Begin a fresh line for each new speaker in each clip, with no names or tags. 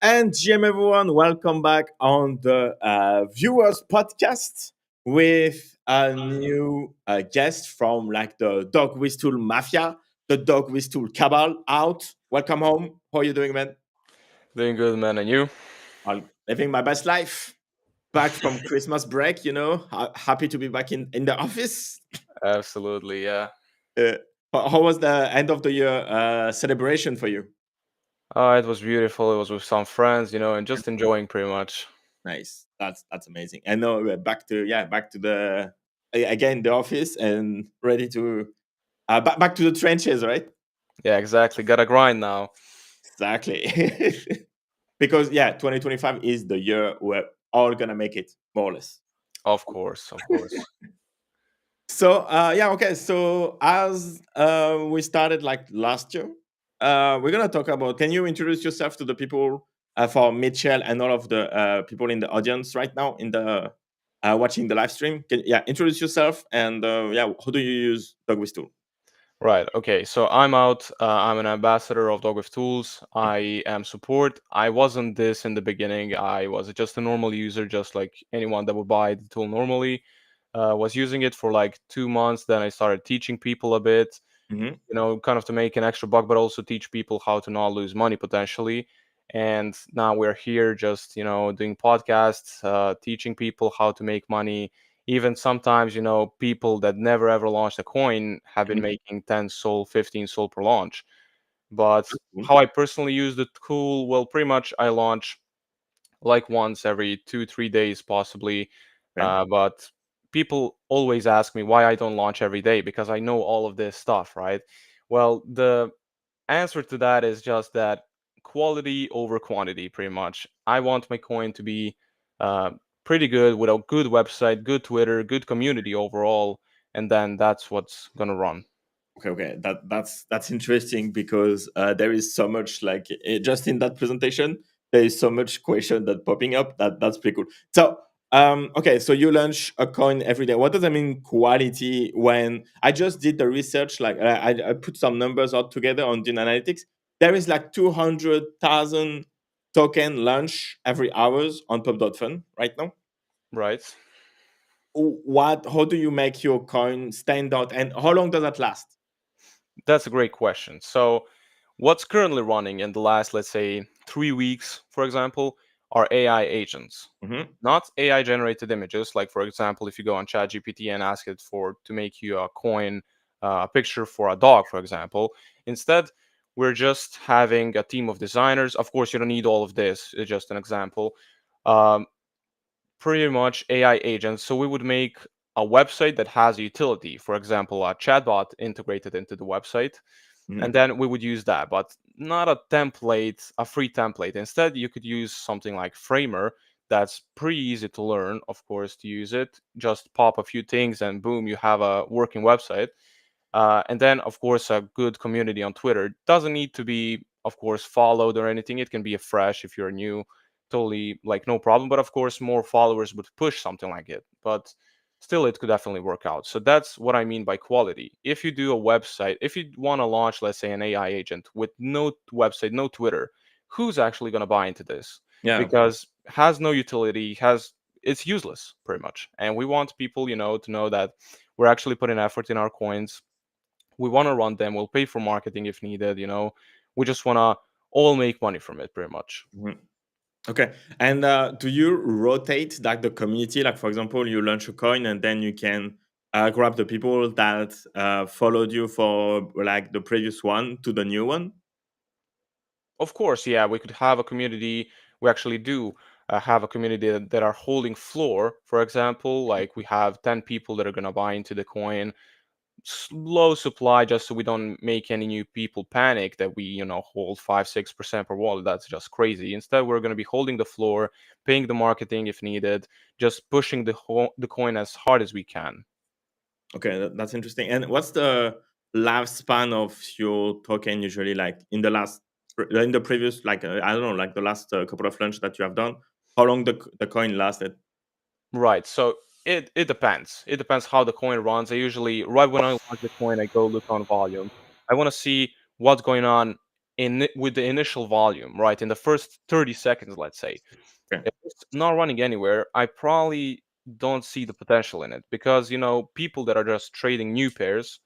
And GM everyone, welcome back on the Viewers Podcast with a new guest from like the Dog with Tool Mafia, the Dog with Tool Cabal out. Welcome home. How are you doing, man?
Doing good, man. And you?
I'm living my best life. Back from Christmas break, happy to be back in the office.
Absolutely, yeah.
Uh, how was the end of the year celebration for you?
It was beautiful. It was with some friends, and just enjoying pretty much.
Nice. That's amazing. And now we're back to the again the office and ready to back to the trenches, right?
Yeah, exactly. Gotta grind now.
Exactly. Because 2025 is the year we're all gonna make it, more or less.
Of course, of course.
So okay. So as we started like last year, we're gonna talk about. Can you introduce yourself to the people for Mitchell and all of the people in the audience right now in the watching the live stream? Introduce yourself and how do you use DogWithTools?
Right. Okay. So I'm out. I'm an ambassador of DogWithTools. I am support. I wasn't this in the beginning. I was just a normal user, just like anyone that would buy the tool normally. Was using it for like 2 months. Then I started teaching people a bit.
Mm-hmm.
Kind of to make an extra buck, but also teach people how to not lose money potentially. And now we're here just, doing podcasts, teaching people how to make money. Even sometimes, people that never ever launched a coin have been making 10 sol, 15 sol per launch. But how I personally use the tool, well, pretty much I launch like once every 2, 3 days, possibly.
Okay.
But people always ask me why I don't launch every day because I know all of this stuff, right? Well, the answer to that is just that quality over quantity, pretty much. I want my coin to be uh, pretty good with a good website, good Twitter, good community overall, and then that's what's gonna run.
Okay. That's interesting because there is so much like just in that presentation, there is so much question that popping up that's pretty cool. So okay, so you launch a coin every day. What does that mean quality? When I just did the research, like I put some numbers out together on Dune Analytics, there is like 200,000 token launch every hours on pub.fun right now.
Right.
How do you make your coin stand out and how long does that last?
That's a great question. So, what's currently running in the last, let's say, 3 weeks, for example, are AI agents,
Mm-hmm.
not AI generated images. Like, for example, if you go on ChatGPT and ask it to make you a coin, a picture for a dog, for example, instead, we're just having a team of designers. Of course, you don't need all of this. It's just an example. Um, Pretty much AI agents. So we would make a website that has a utility, for example, a chatbot integrated into the website, and
Mm-hmm.
then we would use that, but not a template, a free template. Instead, you could use something like Framer that's pretty easy to learn, of course, to use it. Just pop a few things and boom, you have a working website. And then, of course, a good community on Twitter. It doesn't need to be, of course, followed or anything. It can be a fresh if you're new, totally like no problem. But of course, more followers would push something like it. But still it could definitely work out. So that's what I mean by quality. If you do a website, if you want to launch, let's say, an AI agent with no website, no Twitter, who's actually going to buy into this?
Yeah.
Because has no utility, has it's useless pretty much. And we want people, to know that we're actually putting effort in our coins. We want to run them. We'll pay for marketing if needed. We just want to all make money from it pretty much.
Mhm. Okay. And do you rotate like the community? Like, for example, you launch a coin and then you can grab the people that followed you for like the previous one to the new one?
Of course, yeah, we could have a community. We actually do have a community that are holding floor. For example, like we have 10 people that are going to buy into the coin, slow supply, just so we don't make any new people panic that we hold 5-6% per wallet. That's just crazy. Instead, we're going to be holding the floor, paying the marketing if needed, just pushing the coin as hard as we can.
Okay, that's interesting. And what's the lifespan of your token usually? Like in the previous, like I don't know, like the last couple of launch that you have done, how long the coin lasted?
Right. So it depends. It depends how the coin runs. I usually right when I launch the coin, I go look on volume. I want to see what's going on with the initial volume, right? In the first 30 seconds, let's say.
Okay.
If it's not running anywhere, I probably don't see the potential in it because people that are just trading new pairs,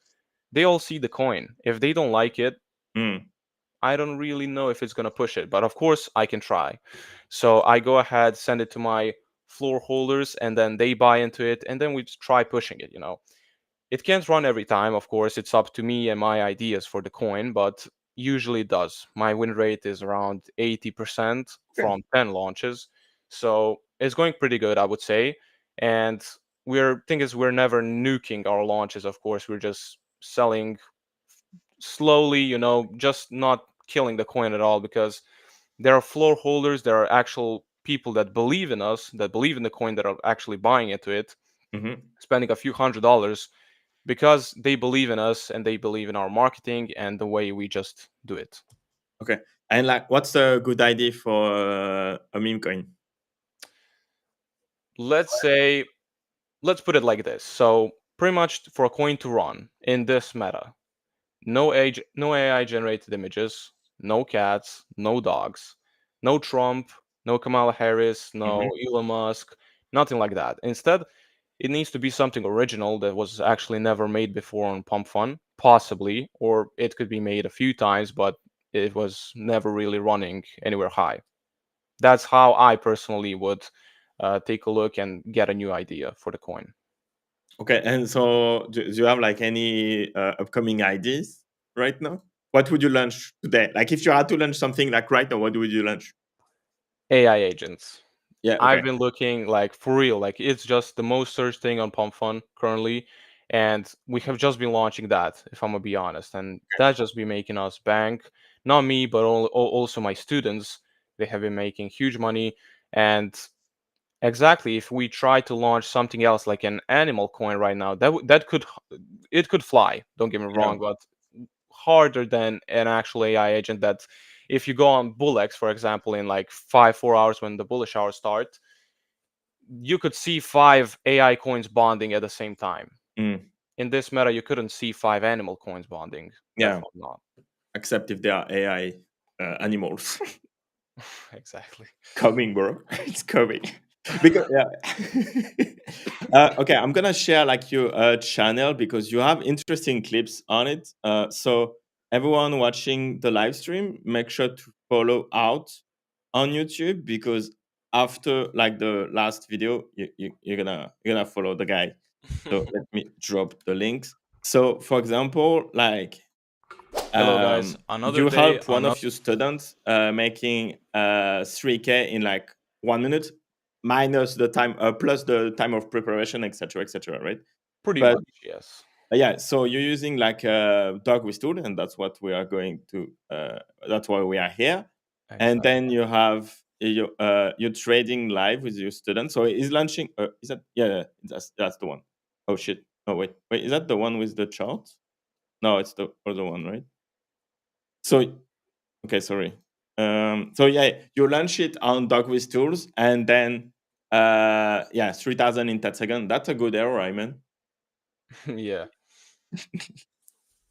they all see the coin. If they don't like it,
Mm.
I don't really know if it's going to push it, but of course I can try. So I go ahead, send it to my floor holders, and then they buy into it, and then we just try pushing it. It can't run every time, of course. It's up to me and my ideas for the coin, but usually it does. My win rate is around 80%
Okay.
from 10 launches. So it's going pretty good, I would say. And we're never nuking our launches, of course. We're just selling slowly, just not killing the coin at all because there are floor holders, there are actual people that believe in us, that believe in the coin, that are actually buying into it,
Hmm.
spending a few $100s because they believe in us and they believe in our marketing and the way we just do it.
Okay. And like, what's a good idea for a meme coin?
Let's say, let's put it like this. So, pretty much for a coin to run in this meta, no AI generated images, no cats, no dogs, no Trump, no Kamala Harris,
Hmm.
no Elon Musk, nothing like that. Instead, it needs to be something original that was actually never made before on Pump Fun, possibly, or it could be made a few times, but it was never really running anywhere high. That's how I personally would take a look and get a new idea for the coin.
Okay. And so, do you have like any upcoming ideas right now? What would you launch today? Like, if you had to launch something like right now, what would you launch?
AI agents.
Yeah.
I've
Okay.
been looking like for real, like it's just the most searched thing on Pump Fun currently, and we have just been launching that. If I'm gonna be honest, and that's just been making us bank. Not me, but also my students. They have been making huge money, and exactly if we try to launch something else like an animal coin right now, that could it could fly. Don't get me
Yeah.
wrong, but harder than an actual AI agent that if you go on BULLX, for example, in like 4 hours when the bullish hours start, you could see 5 AI coins bonding at the same time.
Mm.
In this meta, you couldn't see 5 animal coins bonding.
Yeah.
Definitely not.
Except if they are AI animals.
Exactly.
Coming, bro. It's coming. Because yeah. Okay, I'm gonna share like your channel because you have interesting clips on it. So everyone watching the live stream, make sure to follow out on YouTube because after like the last video, you're gonna follow the guy. So let me drop the links. So for example, like
Hello, guys. Another
you
day,
help one
another.
of your students making 3K in like 1 minute, minus the time, plus the time of preparation, etc., right?
Pretty
But
much, yes.
yeah, so you're using like a dog with tool, and that's what we are going to. That's why we are here. And
Exactly.
then you have you're trading live with your students. So is launching. Is that yeah? That's the one. Oh shit! Oh wait. Is that the one with the chart? No, it's the other one, right? So okay, sorry. So yeah, you launch it on DogWithTools, and then Yeah, 3,000 in 10 seconds. That's a good ROI, man.
Yeah.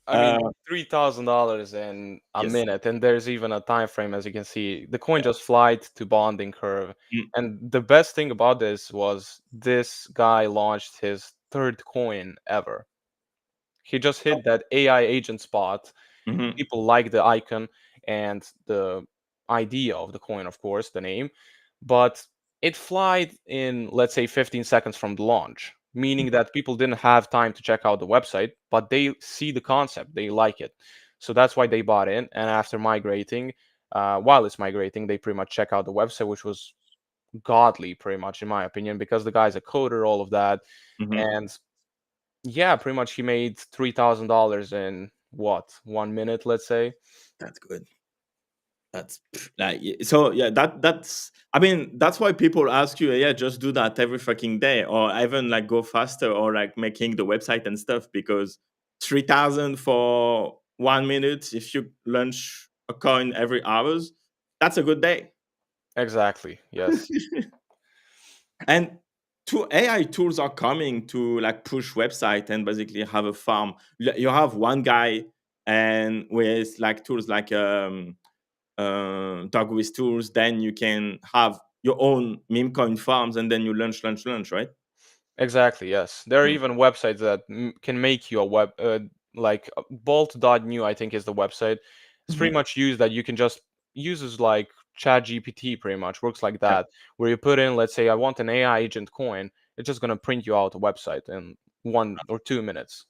I
Uh,
mean, $3,000 in a
yes.
minute, and there's even a time frame, as you can see. The coin just flied to bonding curve.
Mm,
And the best thing about this was this guy launched his third coin ever. He just hit that AI agent spot.
mhm.
People like the icon and the idea of the coin, of course, the name, but it flied in, let's say, 15 seconds from the launch, meaning that people didn't have time to check out the website, but they see the concept, they like it. So that's why they bought in. And after migrating, while it's migrating, they pretty much check out the website, which was godly, pretty much, in my opinion, because the guy's a coder, all of that.
Mhm.
And yeah, pretty much he made $3,000 in what, 1 minute, let's say.
That's good. That's like so yeah, that's I mean, that's why people ask you, yeah, just do that every fucking day, or even like go faster, or like making the website and stuff, because 3,000 for 1 minute, if you launch a coin every hours, that's a good day.
Exactly. Yes.
And two AI tools are coming to like push website and basically have a farm. You have one guy, and with like tools like DogWithTools, then you can have your own meme coin farms, and then you launch, right?
Exactly. Yes. There are
Mm,
even websites that can make you a web, like Bolt.new, I think is the website. It's pretty
mhm.
much used that you can just uses like Chat GPT, pretty much works like
Yeah,
that, where you put in, let's say, I want an AI agent coin. It's just gonna print you out a website in 1 or 2 minutes.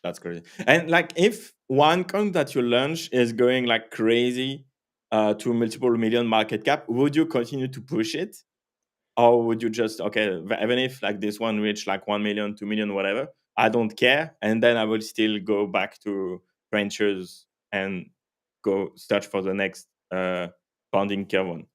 that's crazy. And like, if one coin that you launch is going like crazy to multiple million market cap, would you continue to push it? Or would you just, okay, even if like this one reached like 1 million, 2 million, whatever, I don't care, and then I will still go back to ranchers and go search for the next funding curve one?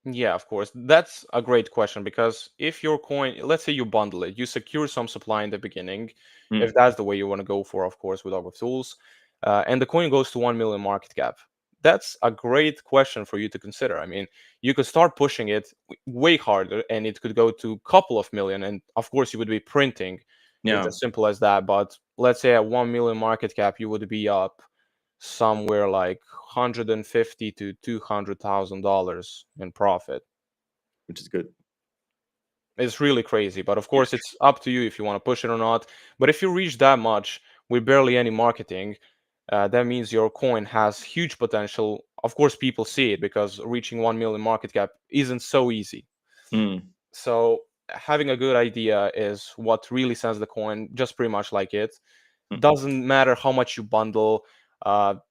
Yeah, of course. That's a great question because if your coin, let's say you bundle it, you secure some supply in the beginning, if
Mm,
that's the way you want to go for, of course, with DOGWIFTOOLS, and the coin goes to 1 million market cap. That's a great question for you to consider. I mean, you could start pushing it way harder and it could go to a couple of million. And of course, you would be printing. It's
yeah,
as simple as that. But let's say at 1 million market cap, you would be up somewhere like 150 to $200,000 in profit.
which is good.
It's really crazy, but of
Yeah.
course, it's up to you if you want to push it or not. But if you reach that much with barely any marketing, that means your coin has huge potential. Of course, people see it because reaching 1 million market cap isn't so easy.
Mm,
So having a good idea is what really sends the coin, just pretty much like it.
mm,
Doesn't matter how much you bundle,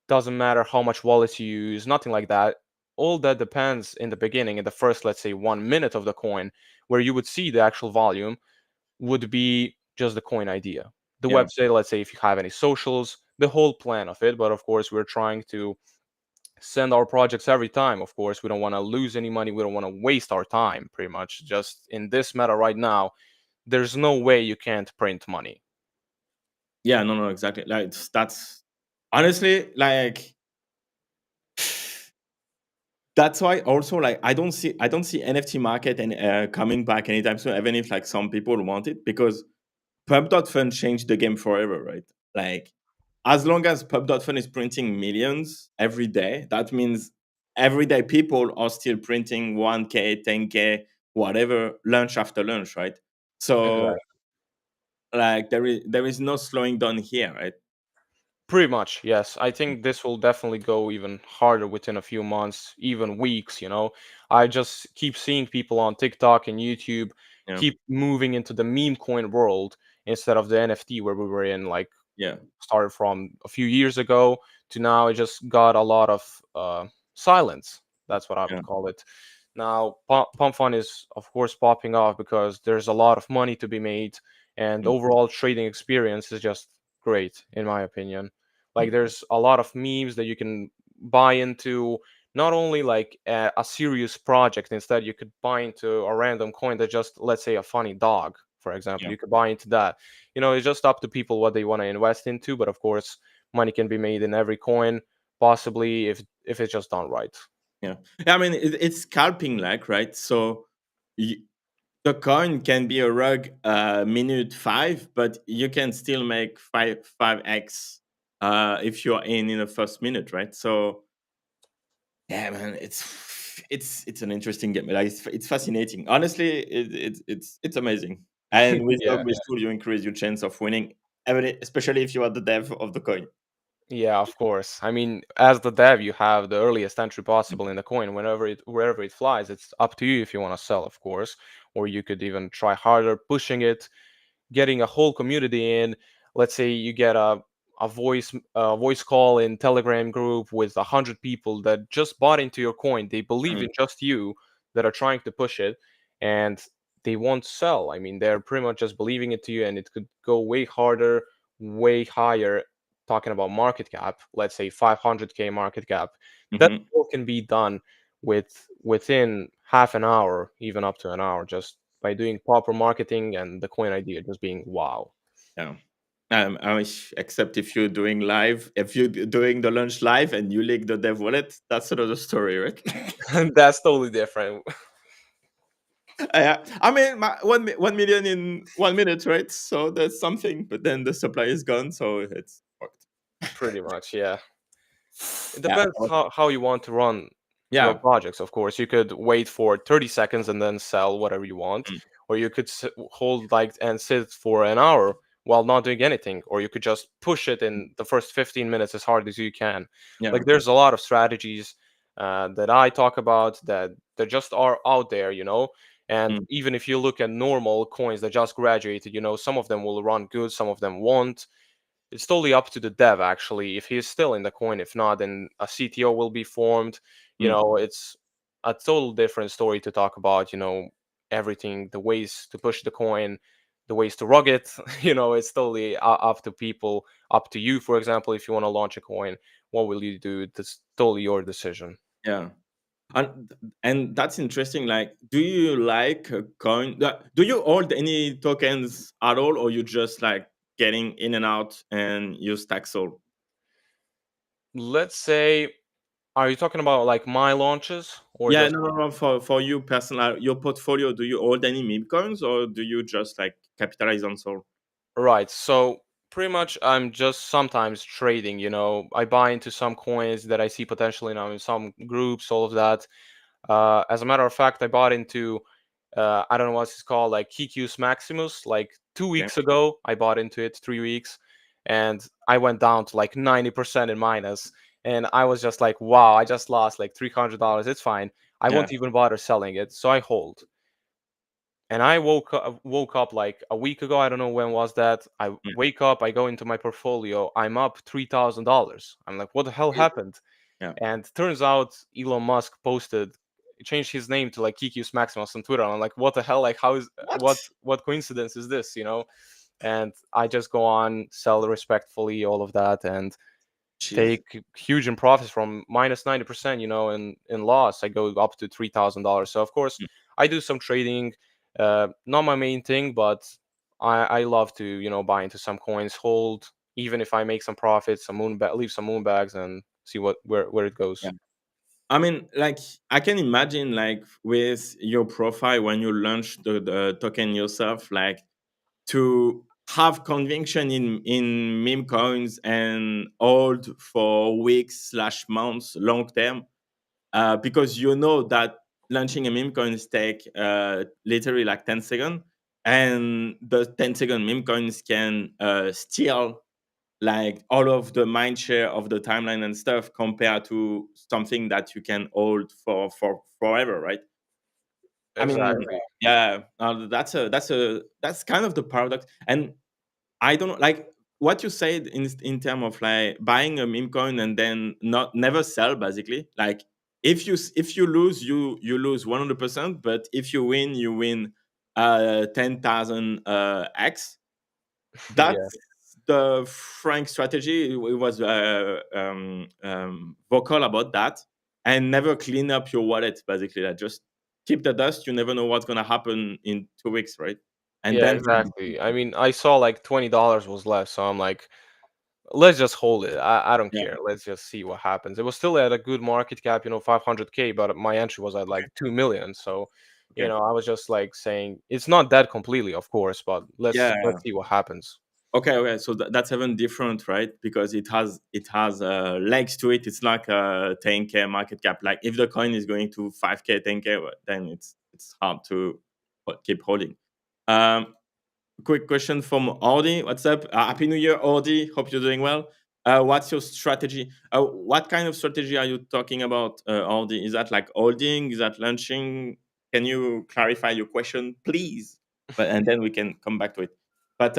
doesn't matter how much wallets you use, nothing like that. All that depends in the beginning, in the first, let's say, 1 minute of the coin, where you would see the actual volume, would be just the coin idea. The
yeah.
website, let's say, if you have any socials, the whole plan of it. But of course, we're trying to send our projects every time. Of course, we don't want to lose any money. We don't want to waste our time, pretty much. Just in this matter right now, there's no way you can't print money.
Yeah, no, no, exactly. Like, that's honestly like that's why also like I don't see NFT market and coming back anytime soon, even if like some people want it, because Pub.Fun changed the game forever, right? Like, as long as Pub.Fun is printing millions every day, that means everyday people are still printing 1K, 10K, whatever, lunch after lunch, right? So
Exactly.
like there is no slowing down here, right?
Pretty much, yes. I think this will definitely go even harder within a few months, even weeks. I just keep seeing people on TikTok and YouTube
Yeah,
keep moving into the meme coin world instead of the NFT where we were in, like,
yeah,
started from a few years ago to now. It just got a lot of silence. That's what I
yeah.
would call it. Now, Pump Fund is, of course, popping off because there's a lot of money to be made, and
Mm,
overall trading experience is just great, in my opinion. Like,
mm,
there's a lot of memes that you can buy into, not only like a serious project. Instead, you could buy into a random coin that just, let's say, a funny dog, for example.
yeah,
You could buy into that. It's just up to people what they want to invest into. But of course, money can be made in every coin, possibly if it's just done right.
yeah. Yeah, I mean, it's scalping, like, right? So the coin can be a rug minute 5, but you can still make 5x if you're in the first minute, right? So yeah, man, it's an interesting game. Like it's fascinating. Honestly, it's amazing. And with
Yeah.
Dogwish tool, you increase your chance of winning, especially if you are the dev of the coin.
Yeah, of course. I mean, as the dev, you have the earliest entry possible in the coin. Wherever it flies, it's up to you if you want to sell, of course, or you could even try harder pushing it, getting a whole community in. Let's say you get a voice call in Telegram group with 100 people that just bought into your coin. They believe
Mm,
in just you, that are trying to push it, and they won't sell. I mean, they're pretty much just believing it to you, and it could go way harder, way higher. Talking about market cap, let's say 500K market cap, that
mhm.
all can be done within half an hour, even up to an hour, just by doing proper marketing and the coin idea just being wow.
Yeah. Except if you're doing live, if you're doing the launch live and you leak the dev wallet, that's another story, right?
That's totally different.
Yeah, I mean, 1 million in 1 minute, right? So that's something, but then the supply is gone, so it's fucked.
Pretty much, yeah. It
Yeah,
depends how you want to run your
yeah,
projects, of course. You could wait for 30 seconds and then sell whatever you want,
mm,
or you could hold like and sit for an hour while not doing anything, or you could just push it in the first 15 minutes as hard as you can.
yeah,
Like there's a lot of strategies that I talk about that just are out there, And
mm,
even if you look at normal coins that just graduated, some of them will run good, some of them won't. It's totally up to the dev actually if he's still in the coin. If not, then a CTO will be formed.
mm,
It's a total different story to talk about, everything, the ways to push the coin, the ways to rug it. It's totally up to people, up to you. For example, if you want to launch a coin, what will you do? That's totally your decision.
yeah. And that's interesting. Like, do you like a coin? Do you hold any tokens at all, or you just like getting in and out and you stack Sol?
Let's say, are you talking about like my launches or
Yeah,
just
no, no, no. For you personal, your portfolio, do you hold any meme coins, or do you just like capitalize on Sol?
right? So pretty much, I'm just sometimes trading. I buy into some coins that I see potential in some groups, all of that. As a matter of fact, I bought into I don't know what it's called, like Kikius Maximus, like two
Okay.
weeks ago. I bought into it 3 weeks, and I went down to like 90% in minus, and I was just like, wow, I just lost like $300. It's fine. I
Yeah.
won't even bother selling it, so I hold. And I woke up like a week ago. I don't know when was that. I
Mm,
wake up, I go into my portfolio. I'm up $3,000. I'm like, what the hell
really?
happened?
Yeah.
And turns out Elon Musk changed his name to like Kikius Maximus on Twitter. And I'm like, what the hell? Like, how is
What?
what coincidence is this? And I just go on, sell respectfully, all of that, and
Jeez.
take huge in profits from minus 90%, in loss. I go up to $3,000. So of course
Mm,
I do some trading, not my main thing, but I love to, buy into some coins, hold, even if I make some profits, leave some moon bags and see where it
yeah.
goes.
I mean, like, I can imagine, like, with your profile when you launch the token yourself, like, to have conviction in meme coins and hold for weeks slash months, long term, because you know that launching a meme coins take literally like 10 seconds, and the 10-second meme coins can steal like all of the mind share of the timeline and stuff compared to something that you can hold for forever, right? I mean,
Exactly.
yeah, that's kind of the paradox. And I don't know, like what you said in terms of like buying a meme coin and then not never sell, basically. Like if you lose, you lose 100%, but if you win 10,000 x.
Yeah.
That's the Frank strategy. It was vocal about that, and never clean up your wallet. Basically, like just keep the dust. You never know what's gonna happen in 2 weeks, right? And
Yeah,
then
exactly. I mean, I saw like $20 was left, so I'm like, let's just hold it. I don't
yeah,
care. Let's just see what happens. It was still at a good market cap, 500K, but my entry was at like 2 million. So
Okay.
I was just like saying it's not dead completely, of course, but
Yeah.
let's see what happens.
Okay. Okay. So that's even different, right? Because it has legs to it. It's like a 10K market cap. Like if the coin is going to 5K, 10K, well, then it's hard to keep holding. Um, Quick question from Audi. What's up? Happy New Year, Audi. Hope you're doing well. What's your strategy? What kind of strategy are you talking about, Audi? Is that like holding? Is that launching? Can you clarify your question, please? But and then we can come back to it. But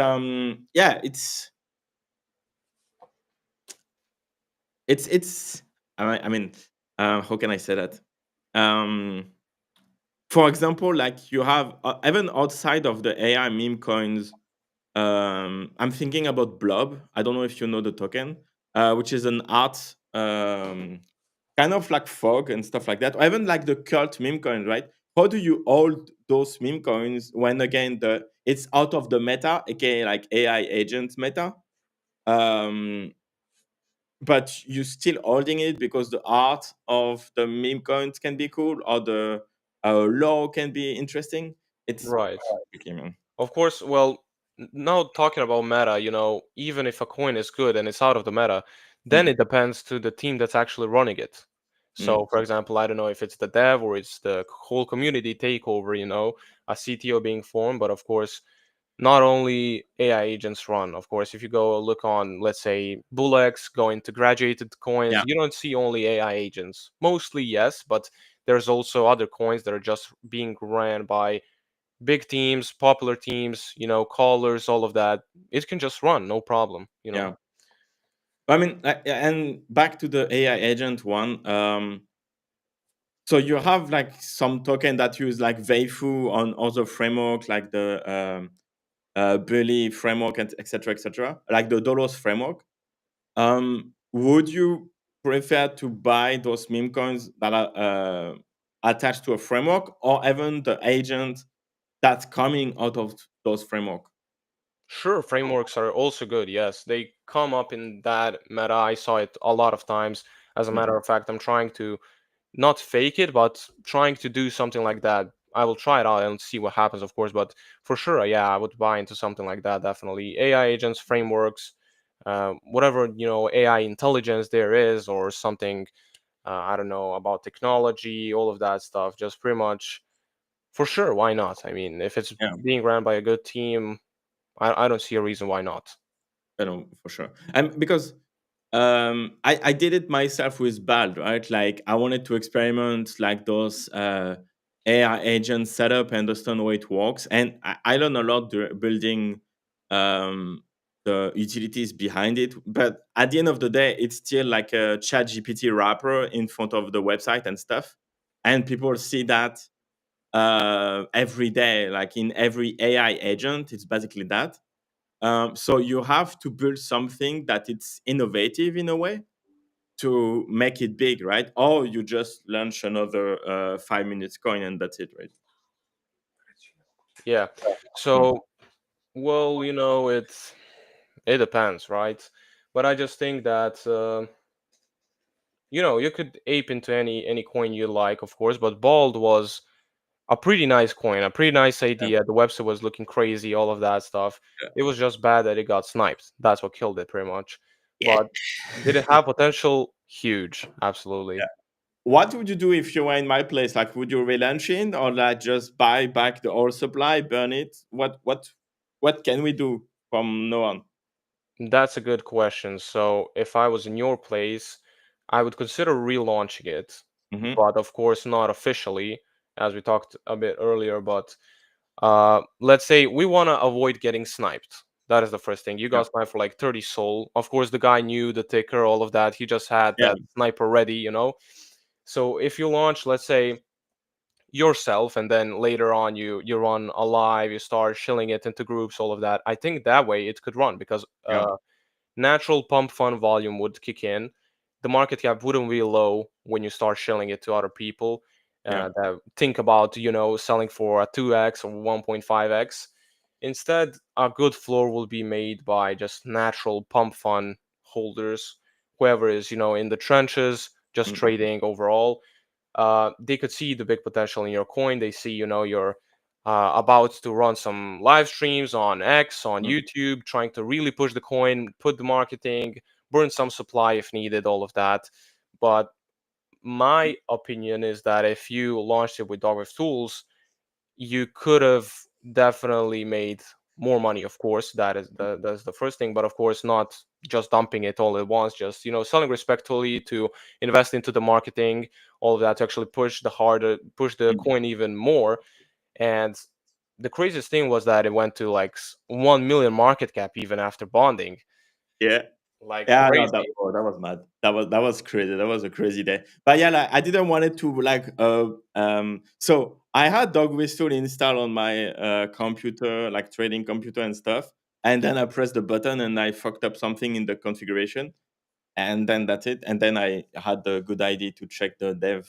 yeah, it's. I mean, how can I say that? Um, for example, like you have even outside of the AI meme coins. I'm thinking about Blob. I don't know if you know the token, which is an art, kind of like fog and stuff like that. Or even like the cult meme coin, right? How do you hold those meme coins when again it's out of the meta, aka like AI agent meta, um, but you still holding it because the art of the meme coins can be cool or the law can be interesting. It's
Right.
tricky, man.
Of course, well, now talking about meta, even if a coin is good and it's out of the meta, then
Mm,
it depends to the team that's actually running it.
mm,
So, for example, I don't know if it's the dev or it's the whole community takeover, a CTO being formed, but of course, not only AI agents run. Of course, if you go look on, let's say, BULLX, go into graduated coins,
yeah,
you don't see only AI agents. Mostly, yes, but there's also other coins that are just being ran by big teams, popular teams, callers, all of that. It can just run, no problem.
yeah. I mean, and back to the AI agent one. So you have like some token that use like Veifu on other framework, like the Bully framework, and etc. etc. Like the Dolos framework. Would you prefer to buy those meme coins that are attached to a framework, or even the agent that's coming out of those framework?
Sure, frameworks are also good. Yes, they come up in that meta. I saw it a lot of times. As a
Mm,
matter of fact, I'm trying to not fake it, but trying to do something like that. I will try it out and see what happens, of course. But for sure, yeah, I would buy into something like that. Definitely, AI agents, frameworks, whatever AI intelligence there is, or something. I don't know about technology, all of that stuff. Just pretty much for sure. Why not? I mean, if it's
yeah.
being ran by a good team, I don't see a reason why not.
I know for sure. And because I did it myself with Bald, right? Like I wanted to experiment like those AI agent setup and understand how it works. And I learned a lot building um, the utilities behind it. But at the end of the day, it's still like a chat GPT wrapper in front of the website and stuff. And people see that every day, like in every AI agent, it's basically that. So you have to build something that it's innovative in a way to make it big, right? Or you just launch another 5 minutes coin and that's it, right?
Yeah.
Mm.
So, well, it depends, right? But I just think that you could ape into any coin you like, of course. But Bald was a pretty nice coin, a pretty nice
Yeah,
idea. The website was looking crazy, all of that stuff.
yeah,
It was just bad that it got sniped. That's what killed it, pretty much.
yeah.
But did it have potential? Huge, absolutely.
Yeah. What would you do if you were in my place? Like, would you relaunch it or like just buy back the old supply, burn it? What can we do from now on?
That's a good question. So, if I was in your place, I would consider relaunching it,
Hmm.
but of course not officially, as we talked a bit earlier. But let's say we want to avoid getting sniped. That is the first thing. You
Yeah,
got sniped for like 30 soul. Of course, the guy knew the ticker, all of that. He just had
yeah,
that sniper ready. So if you launch, let's say, yourself, and then later on you run a live, you start shilling it into groups, all of that. I think that way it could run because
yeah.
natural pump fund volume would kick in. The market cap wouldn't be low when you start shilling it to other people
Yeah.
that think about selling for a 2x or 1.5x. Instead, a good floor will be made by just natural pump fund holders, whoever is in the trenches, just
Mm,
trading overall. they could see the big potential in your coin. They see, you're about to run some live streams on X, on
Mm.
YouTube, trying to really push the coin, put the marketing, burn some supply if needed, all of that. But my opinion is that if you launched it with DOGWIFTOOLS, you could have definitely made more money. Of course, that's the first thing, but of course not just dumping it all at once, just selling respectfully, to invest into the marketing, all of that, to actually push the
Mm.
coin even more. And the craziest thing was that it went to like 1 million market cap even after bonding.
Yeah.
Like
Yeah, no,
crazy.
that was mad. That was crazy. That was a crazy day. But yeah, like I didn't want it to like so I had Dog Whistle installed on my computer, like trading computer and stuff. And then I pressed the button and I fucked up something in the configuration. And then that's it. And then I had the good idea to check the dev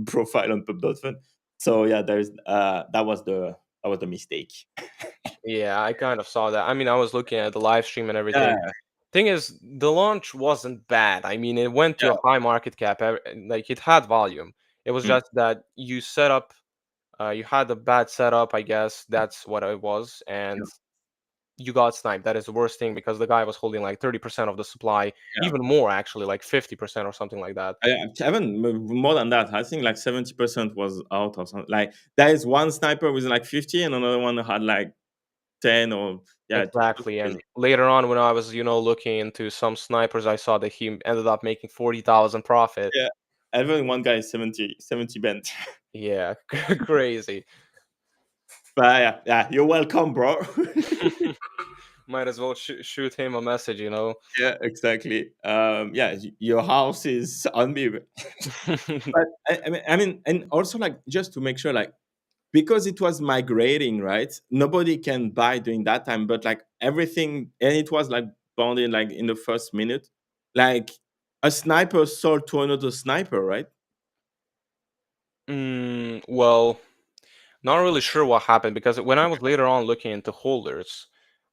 profile on pub.fun. So yeah, there's that was the mistake.
Yeah, I kind of saw that. I mean, I was looking at the live stream and
Yeah,
everything. Thing is, the launch wasn't bad. I mean, it went to
yeah.
a high market cap. Like, it had volume. It was
Mm.
just that you had a bad setup, I guess. That's what it was, and you got sniped. That is the worst thing, because the guy was holding like 30% of the supply,
Yeah.
even more actually, like 50% or something like that.
Even more than that, I think like 70% was out or something. Like there is one sniper with like 50 and another one had like 10 or yeah, it was
Exactly.
crazy.
And later on, when I was, looking into some snipers, I saw that he ended up making 40,000 profit.
Yeah. Even one guy is 70 bent.
Yeah, crazy.
But yeah, yeah, you're welcome, bro.
Might as well shoot him a message.
Yeah, exactly. Yeah, your house is on me. But I mean, and also like just to make sure, like because it was migrating, right? Nobody can buy during that time, but like everything, and it was like bounded like in the first minute, like a sniper sold to another sniper, right?
Well, not really sure what happened, because when I was later on looking into holders,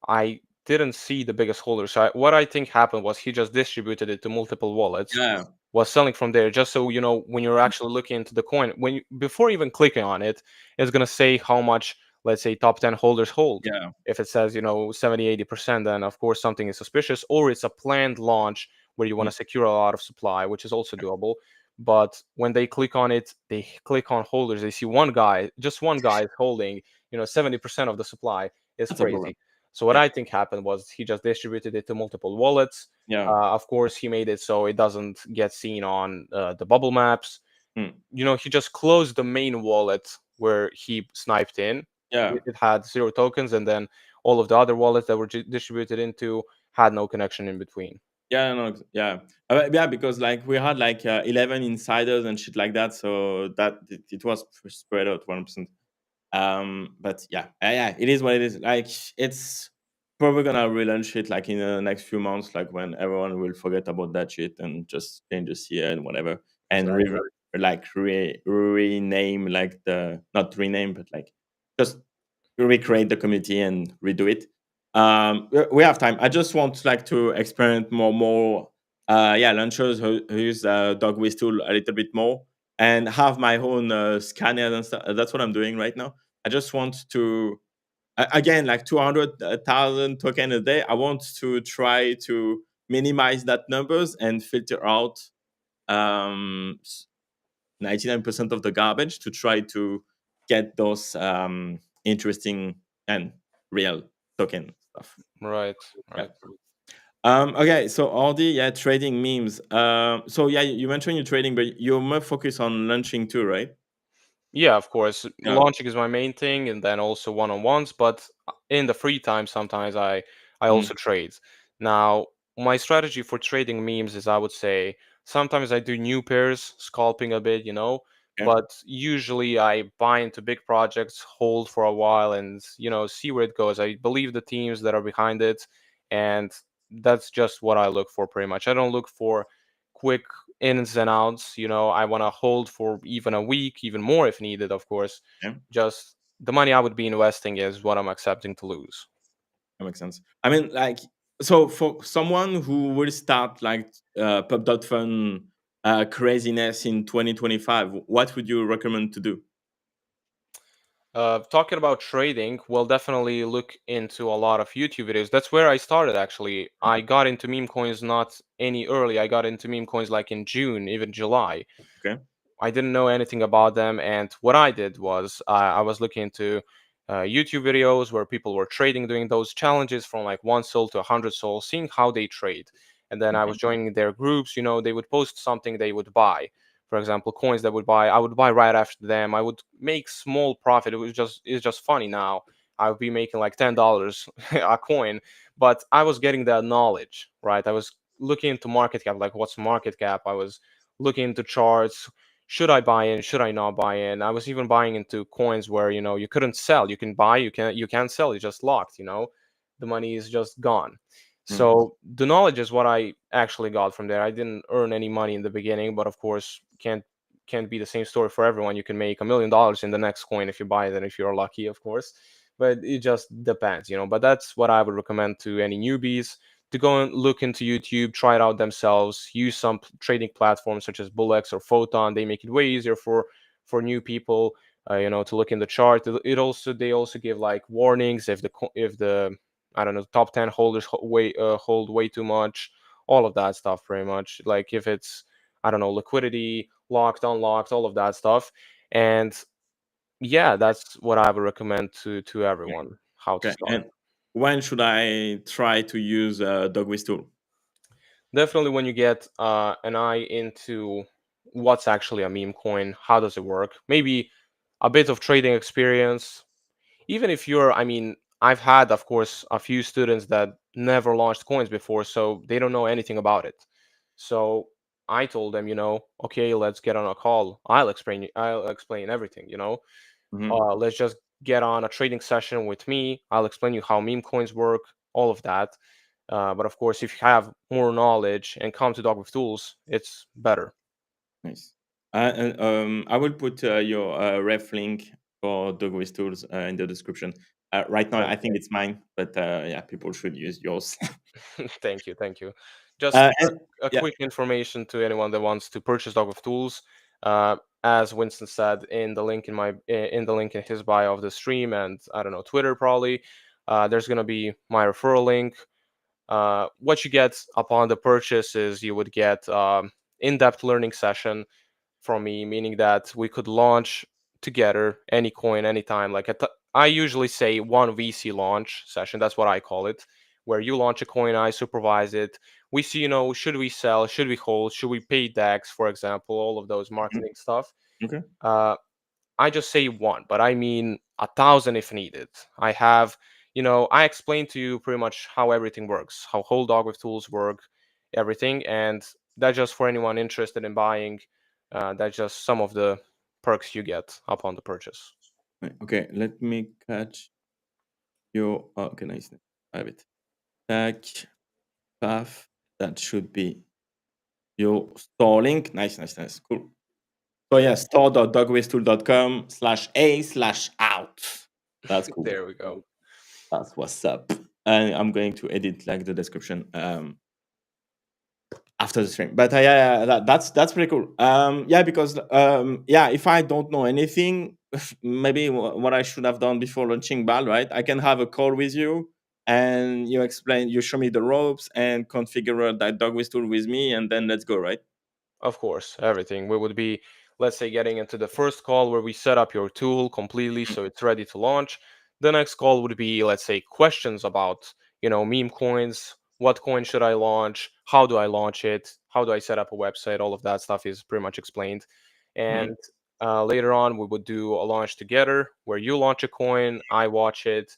I didn't see the biggest holder. So what I think happened was he just distributed it to multiple wallets,
Yeah,
was selling from there, just so when you're actually looking into the coin, before even clicking on it, it's gonna say how much, let's say, top 10 holders hold.
yeah,
If it says 70, 80%, then of course something is suspicious, or it's a planned launch where you want
mm,
to secure a lot of supply, which is also doable. But when they click on it, they click on holders, they see one guy, just one guy is holding 70% of the supply. Is
that's a problem.
crazy. So what
Yeah,
I think happened was he just distributed it to multiple wallets.
yeah,
Of course, he made it so it doesn't get seen on the bubble maps.
mm,
He just closed the main wallet where he sniped in.
yeah.
It had 0 tokens, and then all of the other wallets that were distributed into had no connection in between.
Yeah, no, yeah, yeah, because like we had like 11 insiders and shit like that, so that it was spread out 1%. But yeah, yeah, it is what it is. Like it's probably gonna relaunch it like in the next few months, like when everyone will forget about that shit and just change the CA and whatever, and
Exactly.
rename like the not rename, but like just recreate the community and redo it. We have time. I just want like to experiment more yeah, launchers who use dog whiz tool a little bit more and have my own scanners and stuff. That's what I'm doing right now. I just want to again like 200,000 token a day. I want to try to minimize that numbers and filter out um 99% of the garbage to try to get those interesting and real token stuff.
Right,
Yeah.
right.
Okay, so Aldi, yeah, trading memes. So yeah, you mentioned you're trading, but you're more focused on launching too, right?
Yeah, of course.
Yeah.
Launching is my main thing, and then also one-on-ones. But in the free time, sometimes I
Mm,
also trade. Now, my strategy for trading memes is, I would say, sometimes I do new pairs, scalping a bit,
okay.
but usually I buy into big projects, hold for a while, and see where it goes. I believe the teams that are behind it, and that's just what I look for pretty much. I don't look for quick ins and outs. I want to hold for even a week, even more if needed, of course.
Yeah,
Just the money I would be investing is what I'm accepting to lose.
that makes sense. I mean, like, so for someone who will start like pub.fun craziness in 2025, what would you recommend to do?
Talking about trading, we'll definitely look into a lot of YouTube videos. That's where I started actually. I got into meme coins not any early. I got into meme coins like in June, even July.
Okay.
I didn't know anything about them, and what I did was I was looking into YouTube videos where people were trading, doing those challenges from like 1 SOL to 100 SOL, seeing how they trade. And then I was joining their groups. They would post something they would buy. For example, coins that would buy, I would buy right after them. I would make small profit. It's just funny now. I would be making like $10 a coin, but I was getting that knowledge, right? I was looking into market cap, like what's market cap. I was looking into charts. Should I buy in? Should I not buy in? I was even buying into coins where you couldn't sell. You can buy, you can't sell. It's just locked. The money is just gone.
Mm.
So the knowledge is what I actually got from there. I didn't earn any money in the beginning, but of course can't be the same story for everyone. You can make $1 million in the next coin if you buy it, and if you're lucky, of course. But it just depends. But that's what I would recommend to any newbies, to go and look into YouTube, try it out themselves, use some trading platforms such as BULLX or PHOTON. They make it way easier for new people, to look in the chart. They also give like warnings if the I don't know, top 10 holders hold way too much, all of that stuff pretty much. Like if it's, I don't know, liquidity, locked, unlocked, all of that stuff. And yeah, that's what I would recommend to
Yeah.
everyone, how to
Okay.
start.
And when should I try to use DogWiz tool?
Definitely when you get an eye into what's actually a meme coin, how does it work, maybe a bit of trading experience. Even if I've had, of course, a few students that never launched coins before, so they don't know anything about it. So I told them, okay, let's get on a call. I'll explain everything.
Hmm.
Let's just get on a trading session with me. I'll explain you how meme coins work, all of that. But of course, if you have more knowledge and come to Dog with Tools, it's better.
Nice. And I will put your ref link for DOGWIFTOOLS tools in the description. Right now, I
Thank
think it's mine, but yeah, people should use yours.
you. Thank you. Thank you. Just
And
a
yeah,
quick information to anyone that wants to purchase Dog with Tools. As Winston said in the link in his bio of the stream, and I don't know, Twitter probably. There's gonna be my referral link. What you get upon the purchase is you would get in-depth learning session from me, meaning that we could launch together any coin anytime. I usually say one VC launch session. That's what I call it, where you launch a coin, I supervise it. We see, should we sell, should we hold, should we pay DEX, for example, all of those
mhm,
marketing stuff.
okay.
Uh, I just say one, but I mean 1,000 if needed. I explained to you pretty much how everything works, how whole dog with tools work, everything, and that's just for anyone interested in buying. That's just some of the perks you get upon the purchase.
Right, okay, let me catch your. Oh, okay, nice. I have it. Tag path. That should be your store link. Nice, nice, nice. Cool. So yeah, store.dogwaystools.com/a/out. That's cool.
There we go.
That's what's up. And I'm going to edit like the description after the stream. But yeah, that's pretty cool. Yeah, because yeah, if I don't know anything, maybe what I should have done before launching BAL, right? I can have a call with you and you show me the ropes and configure that dog with tool with me, and then let's go, right?
Of course, everything. We would be, let's say, getting into the first call where we set up your tool completely
Mm,
so it's ready to launch. The next call would be, let's say, questions about, meme coins. What coin should I launch? How do I launch it? How do I set up a website? All of that stuff is pretty much explained.
mm,
And later on, we would do a launch together where you launch a coin, I watch it.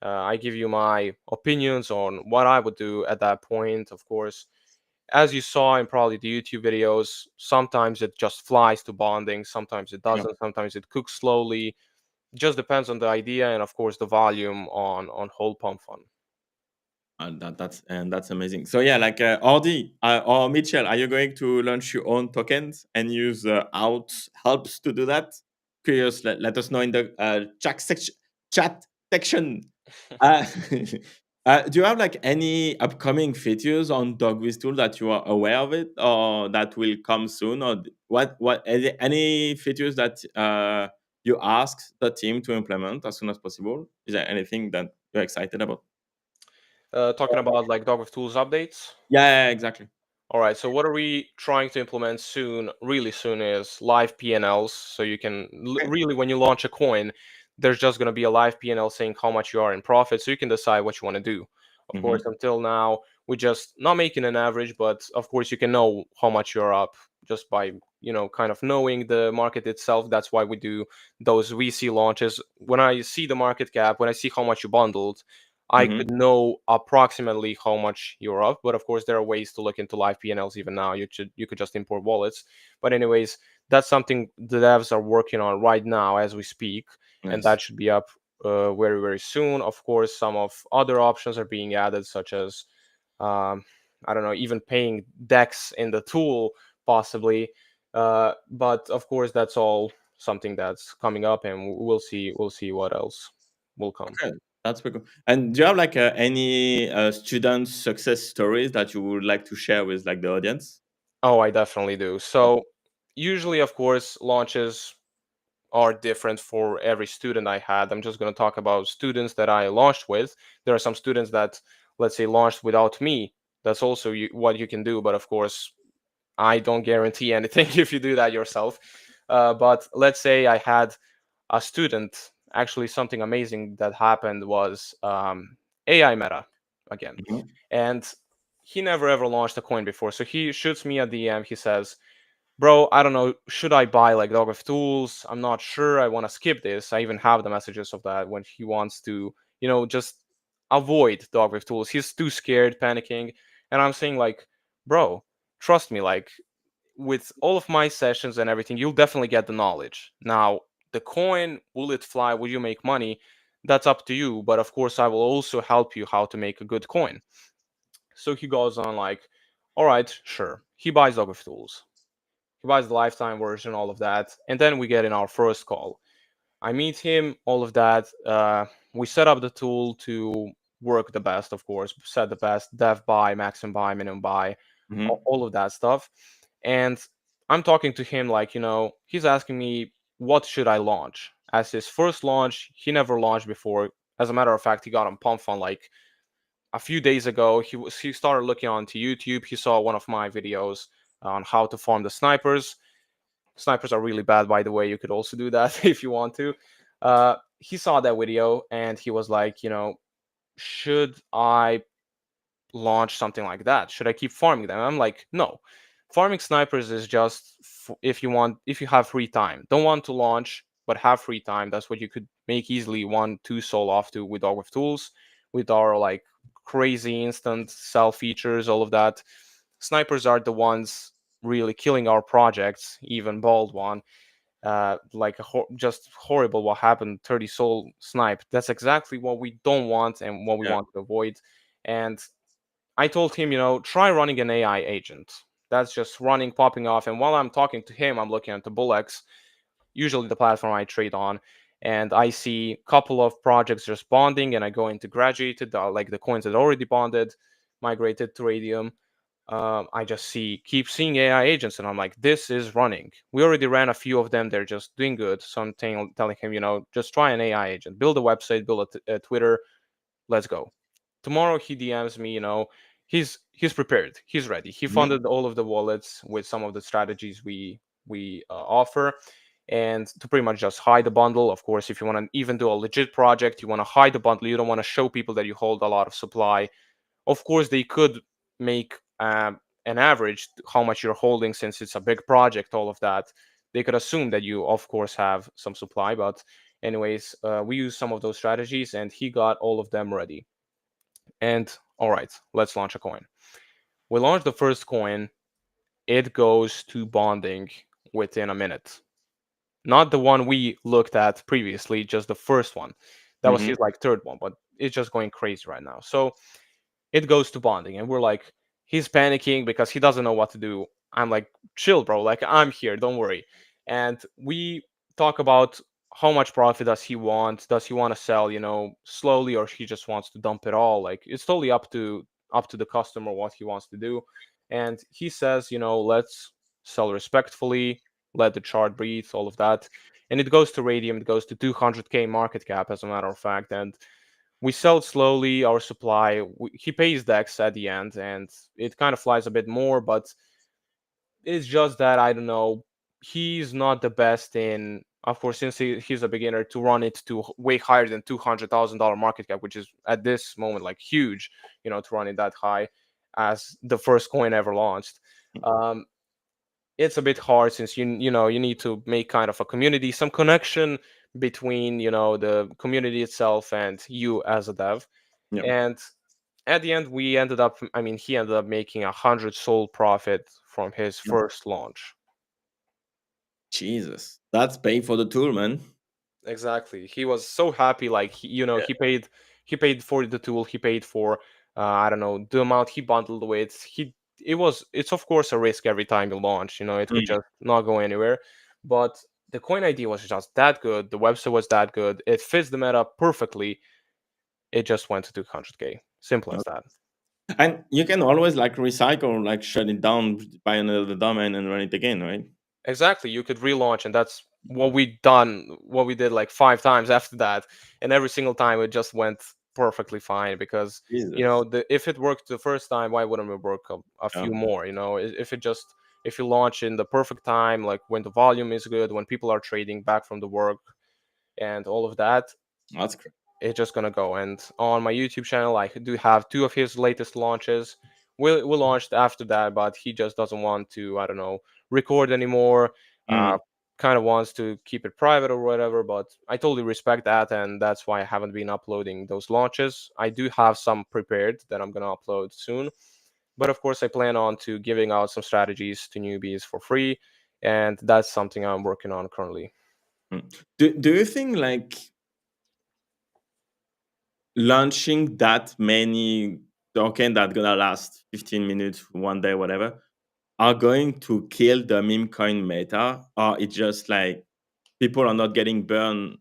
I give you my opinions on what I would do at that point, of course. As you saw in probably the YouTube videos, sometimes it just flies to bonding, sometimes it
yeah.
doesn't, sometimes it cooks slowly. Just depends on the idea and of course the volume on whole pump fun.
That's amazing. So yeah, like Audi or Mitchell, are you going to launch your own tokens and use out helps to do that? Curious, let us know in the chat section. Uh, Do you have like any upcoming features on DogWithTools that you are aware of it, or that will come soon, or what any features that you ask the team to implement as soon as possible? Is there anything that you're excited about?
Talking about like Dog with Tools updates.
Yeah, yeah, exactly.
All right, so what are we trying to implement soon, really soon, is live P&Ls. So you can
Okay.
really, when you launch a coin, there's just going to be a live P&L saying how much you are in profit, so you can decide what you want to do. Of
Mm-hmm.
course, until now, we're just not making an average, but of course, you can know how much you're up just by, kind of knowing the market itself. That's why we do those VC launches. When I see the market cap, when I see how much you bundled, I
Mm-hmm.
could know approximately how much you're up, but of course there are ways to look into live P&Ls even now. You could just import wallets. But anyways, that's something the devs are working on right now as we speak, and
Nice.
that should be up very very soon. Of course, some of other options are being added, such as um, I don't know, even paying DEX in the tool possibly. But of course, that's all something that's coming up, and we'll see what else will come.
Okay, that's pretty cool. And do you have like any student success stories that you would like to share with like the audience?
Oh, I definitely do. So, usually, of course, launches are different for every student I had. I'm just going to talk about students that I launched with. There are some students that, let's say, launched without me. That's also what you can do. But of course, I don't guarantee anything if you do that yourself. But let's say I had a student, actually, something amazing that happened was AI meta again.
Mhm.
And he never ever launched a coin before. So he shoots me a DM. He says, bro, I don't know, should I buy like Dog of Tools? I'm not sure. I want to skip this. I even have the messages of that when he wants to, just avoid Dog with Tools. He's too scared, panicking. And I'm saying, like, bro, trust me, like, with all of my sessions and everything, you'll definitely get the knowledge. Now, the coin, will it fly? Will you make money? That's up to you. But of course, I will also help you how to make a good coin. So he goes on, like, all right, sure. He buys Dog with Tools. He buys the lifetime version, all of that. And then we get in our first call. I meet him, all of that. We set up the tool to work the best, of course, set the best dev buy, maximum buy, minimum buy,
Mhm.
all of that stuff. And I'm talking to him like, he's asking me, what should I launch? As his first launch, he never launched before. As a matter of fact, he got on Pump Fund like a few days ago. He started looking onto YouTube. He saw one of my videos on how to farm the snipers. Snipers are really bad, by the way. You could also do that if you want to. He saw that video and he was like, should I launch something like that? Should I keep farming them? I'm like, no. Farming snipers is just if you have free time. Don't want to launch, but have free time. That's what you could make easily 1-2 soul off to with with tools, with our like crazy instant sell features, all of that. Snipers are the ones really killing our projects, even bald one. Like just horrible what happened, 30 soul snipe. That's exactly what we don't want and what we
Yeah.
want to avoid. And I told him, try running an AI agent. That's just running, popping off. And while I'm talking to him, I'm looking at the BULLX, usually the platform I trade on, and I see a couple of projects just bonding, and I go into graduated, like the coins that already bonded, migrated to Radium. I just keep seeing AI agents, and I'm like, this is running. We already ran a few of them; they're just doing good. So I'm telling him, just try an AI agent, build a website, build a Twitter, let's go. Tomorrow he DMs me, he's prepared, he's ready. He
Mhm.
funded all of the wallets with some of the strategies we offer, and to pretty much just hide the bundle. Of course, if you want to even do a legit project, you want to hide the bundle. You don't want to show people that you hold a lot of supply. Of course, they could make an average how much you're holding since it's a big project. All of that, they could assume that you, of course, have some supply. But anyways, we use some of those strategies, and he got all of them ready. And all right, let's launch a coin. We launch the first coin. It goes to bonding within a minute. Not the one we looked at previously, just the first one. That was
Mhm.
his like third one, but it's just going crazy right now. So it goes to bonding, and we're like, he's panicking because he doesn't know what to do. I'm like, chill, bro. Like, I'm here. Don't worry. And we talk about how much profit does he want? Does he want to sell, slowly, or he just wants to dump it all? Like, it's totally up to the customer what he wants to do. And he says, let's sell respectfully, let the chart breathe, all of that. And it goes to Radium, it goes to 200K market cap, as a matter of fact. And we sell slowly our supply. He pays Dex at the end, and it kind of flies a bit more, but it's just that, I don't know, he's not the best in, of course, since he's a beginner, to run it to way higher than $200,000 market cap, which is at this moment like huge, to run it that high as the first coin ever launched. Um, it's a bit hard, since you need to make kind of a community, some connection between the community itself and you as a dev.
Yeah.
And at the end, he ended up making 100 soul profit from his
Yeah.
first launch.
Jesus, that's paying for the tool, man.
Exactly. He was so happy. Like,
Yeah.
he paid for the tool. He paid for, I don't know, the amount he bundled with. It's of course a risk every time you launch. It could
Mm.
just not go anywhere. But the coin ID was just that good. The website was that good. It fits the meta perfectly. It just went to 200K. Simple as that.
And you can always like recycle, like shut it down, buy another domain, and run it again, right?
Exactly. You could relaunch, and that's what we did like 5 times after that, and every single time it just went perfectly fine, because
Jesus.
if it worked the first time, why wouldn't it work a
Yeah.
few more? If you launch in the perfect time, like when the volume is good, when people are trading back from the work and all of that,
That's great.
it's just gonna go. And on my YouTube channel, I do have two of his latest launches. We launched after that, but he just doesn't want to, I don't know, record anymore.
Mm.
Kind of wants to keep it private or whatever. But I totally respect that, and that's why I haven't been uploading those launches. I do have some prepared that I'm gonna upload soon. But of course, I plan on to giving out some strategies to newbies for free, and that's something I'm working on currently.
Mm. Do you think like launching that many token that gonna last 15 minutes, one day, whatever, are going to kill the meme coin meta, or it's just like people are not getting burned?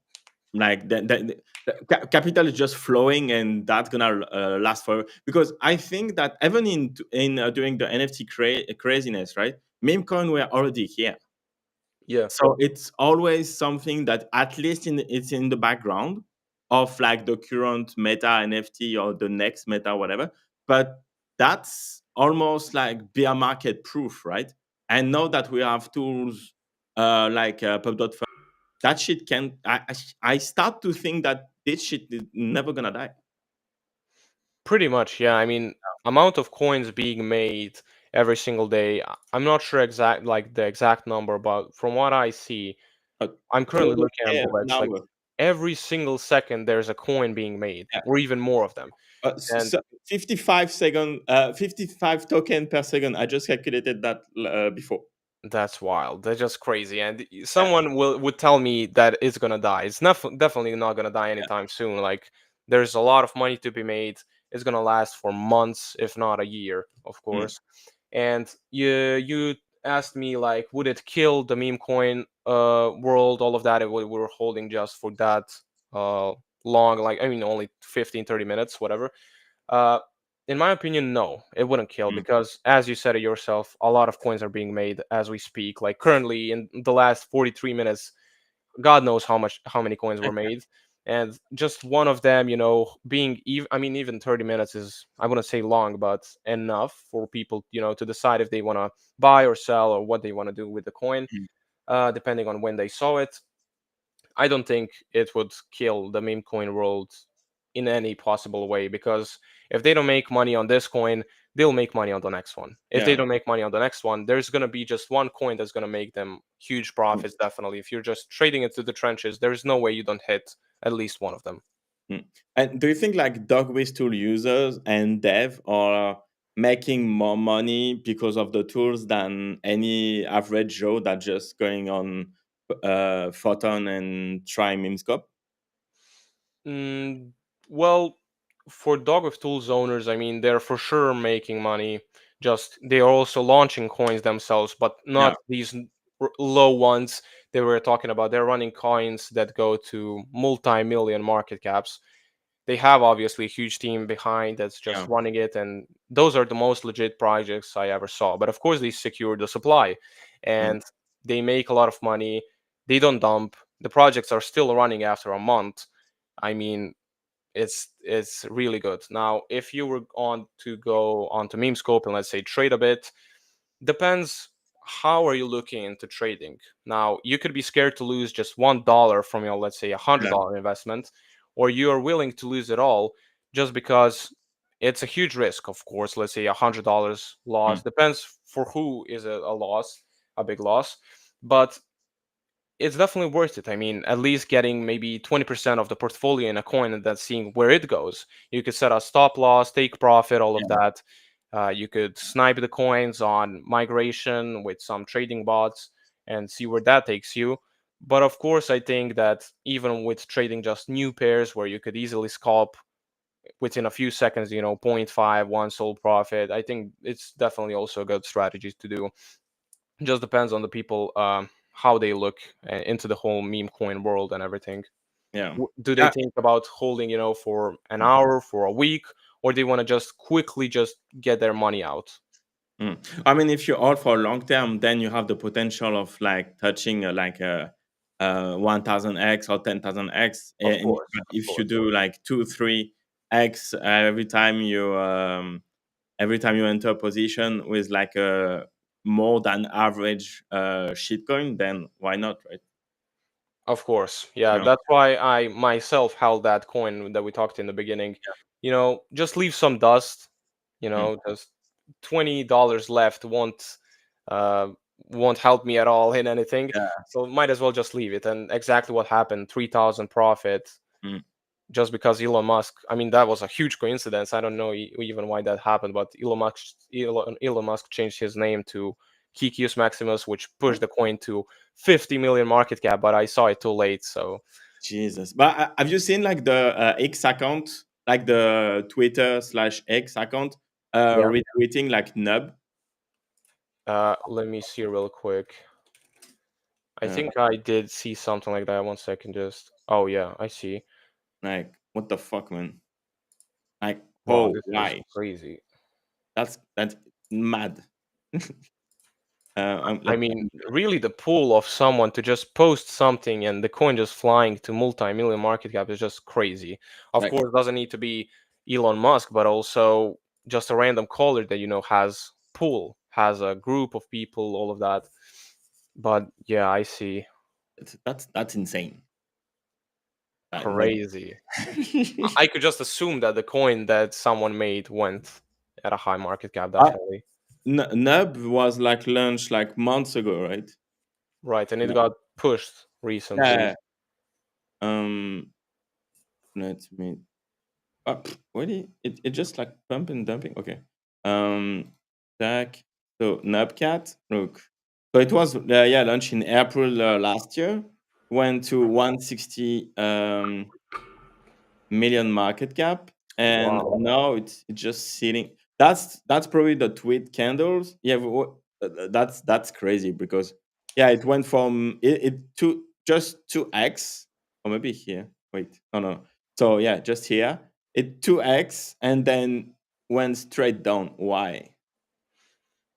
Like the capital is just flowing, and that's gonna last forever. Because I think that even in during the NFT craziness, right? Meme coin were already here.
Yeah.
So it's always something that at least it's in the background of like the current meta NFT or the next meta, whatever. But that's almost like bear market proof, right? And now that we have tools like pub.fun, that shit can. I start to think that this shit is never gonna die.
Pretty much, yeah. I mean, amount of coins being made every single day. I'm not sure the exact number, but from what I see,
But
I'm currently looking at
200K an
BULLX. Like,
hour.
every single second, there's a coin being made,
Yeah.
or even more of them. And
So 55 token per second. I just calculated that before.
that's wild. That's just crazy. And
Yeah.
someone would tell me that it's gonna die. It's not definitely not gonna die
Yeah.
anytime soon. Like, there's a lot of money to be made. It's gonna last for months, if not a year, of
Mm.
course. And you asked me, like, would it kill the meme coin world, all of that, if we were holding just for that uh long, like, I mean, only 15, 30 minutes, whatever. uh in my opinion, no, it wouldn't kill,
Mm.
because, as you said it yourself, a lot of coins are being made as we speak. Like, currently, in the last 43 minutes, God knows how many coins were made. And just one of them, being even, I mean, even 30 minutes is, I wouldn't say long, but enough for people, to decide if they want to buy or sell, or what they want to do with the coin,
Mm.
depending on when they saw it. I don't think it would kill the meme coin world in any possible way, because if they don't make money on this coin, they'll make money on the next one. If they
Yeah.
don't make money on the next one, there's going to be just one coin that's going to make them huge
Mm.
profits, definitely. If you're just trading into the trenches, there's no way you don't hit at least one of them.
Mm. And do you think like DogWithTool users and dev are making more money because of the tools than any average Joe that just going on Photon and trying Memescope?
Mm, well, for Dog with Tools owners, I mean, they're for sure making money. Just they are also launching coins themselves, but
Yeah.
not these. low ones they were talking about, they're running coins that go to multi-million market caps. They have obviously a huge team behind that's just
Yeah.
running it, and those are the most legit projects I ever saw. But of course, they secure the supply,
Yeah.
and they make a lot of money. They don't dump. The projects are still running after a month. I mean, it's really good. Now, if you were on to go onto Memescope and let's say trade a bit, depends how are you looking into trading. Now, you could be scared to lose just $1 from your, let's say,
Yeah.
$100 investment, or you are willing to lose it all just because it's a huge risk. Of course, let's say $100 loss
Mm.
depends for who is a loss, a big loss, but it's definitely worth it. I mean, at least getting maybe 20% of the portfolio in a coin and then seeing where it goes. You could set a stop loss, take profit, all of
Yeah.
that. You could snipe the coins on migration with some trading bots and see where that takes you. But of course, I think that even with trading just new pairs where you could easily scalp within a few seconds, 0.5, one sold profit, I think it's definitely also a good strategy to do. Just depends on the people, how they look into the whole meme coin world and everything.
Yeah.
Do they
Yeah.
think about holding, for an
Mm.
hour, for a week, or they want to just quickly just get their money out?
Mm. I mean, if you're all for long term, then you have the potential of like touching like a 1000x or 10,000x.
Of
And
course,
but
of
if you
course.
do like 2 3x every time you enter a position with like a more than average shitcoin, then why not, right?
Of course. Yeah,
Yeah.
that's why I myself held that coin that we talked in the beginning. Just leave some dust,
Mm.
just $20 left uh won't help me at all in anything.
Yeah.
So might as well just leave it. And exactly what happened, 3,000 profit
Mm.
just because Elon Musk, I mean, that was a huge coincidence. I don't know even why that happened, but Elon Musk changed his name to Kikius Maximus, which pushed the coin to 50 million market cap, but I saw it too late. So
Jesus. But have you seen like the X account, like the Twitter/X account,
yeah,
retweeting like Nub?
let me see real quick. I
Uh,
think I did see something like that. One second, just. Oh yeah, I see.
like what the fuck, man? Like,
Wow,
oh,
this is
why?
crazy.
That's mad. I'm
I
like,
mean, really, the pool of someone to just post something and the coin just flying to multi-million market cap is just crazy. Of
like
course, it doesn't need to be Elon Musk, but also just a random caller that has pool, has a group of people, all of that. But yeah, I see.
that's insane. That
Crazy. I could just assume that the coin that someone made went at a high market cap,
uh,
definitely.
Nub was like launched like months ago, right?
Right, and it
Yeah.
got pushed recently.
Yeah. Um, let me. Really? It just like pump and dumping. Okay. Um, Stack. So Nubcat. Look. So it was yeah launched in April last year. Went to 160 million market cap, and
Wow.
now it's just sitting. That's probably the tweet candles. Yeah, that's crazy because yeah, it went from it to just 2x or maybe here. Wait, no. So yeah, just here it 2x and then went straight down. Why?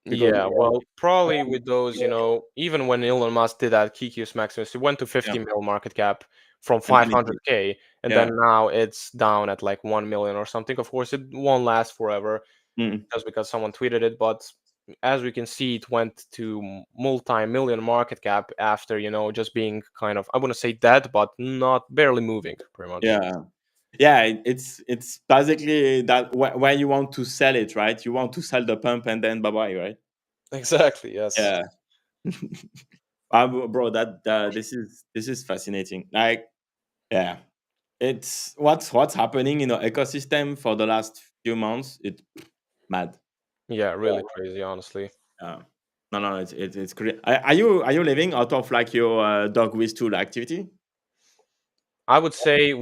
Because
Yeah, well, probably with those, even when Elon Musk did that Kikius Maximus, it went to
yeah,
50 mil market cap from
and then it
500K, and
yeah.
then now it's down at like 1 million or something. Of course, it won't last forever
Mm,
just because someone tweeted it, but as we can see, it went to multi-million market cap after, just being kind of, I wouldn't say dead, but not barely moving, pretty much.
yeah. Yeah, it's basically that where you want to sell it, right? You want to sell the pump and then bye bye, right?
Exactly, yes.
Yeah, bro, that this is fascinating. Like, yeah, it's what's happening in the ecosystem for the last few months. It's mad.
Yeah, really crazy, honestly.
Yeah. No, it's great. Are you living out of like your dog with tool activity?
I would say